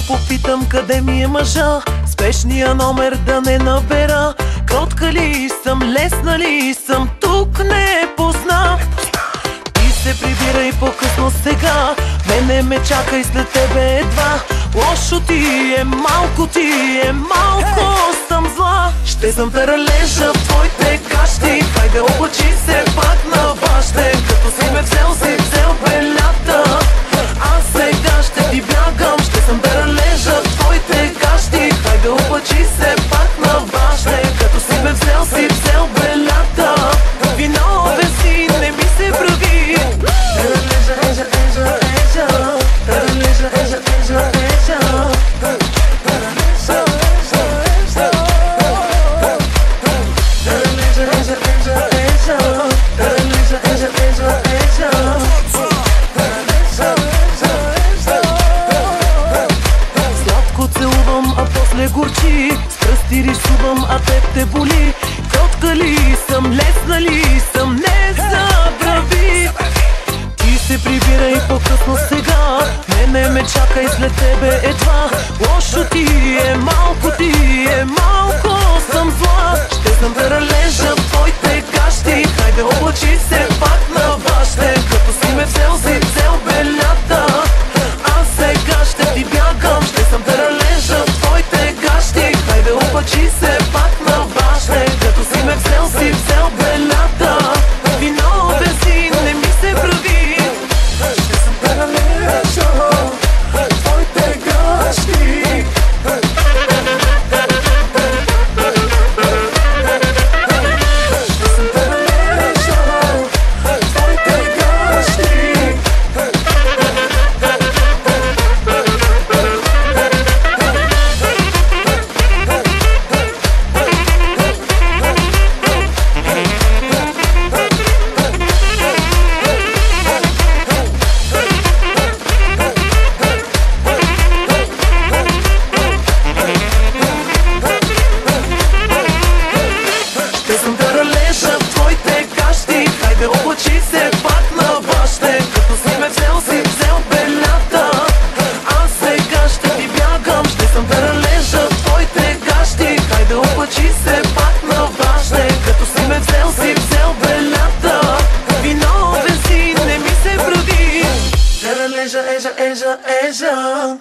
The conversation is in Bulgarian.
Попитам къде ми е мъжа, спешния номер да не набера. Кротка ли съм, лесна ли съм, тук не познам. Ти се прибирай по-късно сега, мене ме чака и след тебе едва. Лошо ти е, малко съм зла. Ще съм таралежа в твоите кащи, хайде облачи се пак на бащен. Като си ме взел, си взел белята, аз сега ще ти бягам. Ще съм таралежа в твоите кащи, хайде облачи се пак на бащен. Като си ме взел, си взел белята, виновен си, не ми се прави. Таралежа, ежа, ежа, ежа, таралежа, ежа, ежа, ежа. Сладко целувам, а после горчи, с пръсти рисувам, а теб те боли. Кротка ли съм, лесна ли съм, не забрави. Ти се прибирай по-късно сега, мене ме чака и след тебе едва. Лошо ти е, малко съм зла. Ще съм таралежа в твоите кащи, хайде облачи се пак на бащен. Като си ме взел, си взел белята, аз сега ще ти бягам. Ще съм таралежа в твоите кащи, хайде облачи се пак на бащен. Като си ме взел, си взел белята, виновен си, не ми се прави. Ще съм таралежа в твоите кащи. Облачи се пак на бащен. Като си ме взел, си взел белята, аз сега ще ти бягам. Ще съм таралежа в твоите гащи, хайде облачи се пак на бащен. Като си ме взел, си взел белята, виновен си, не ми се прави. Таралежа, ежа, ежа, ежа.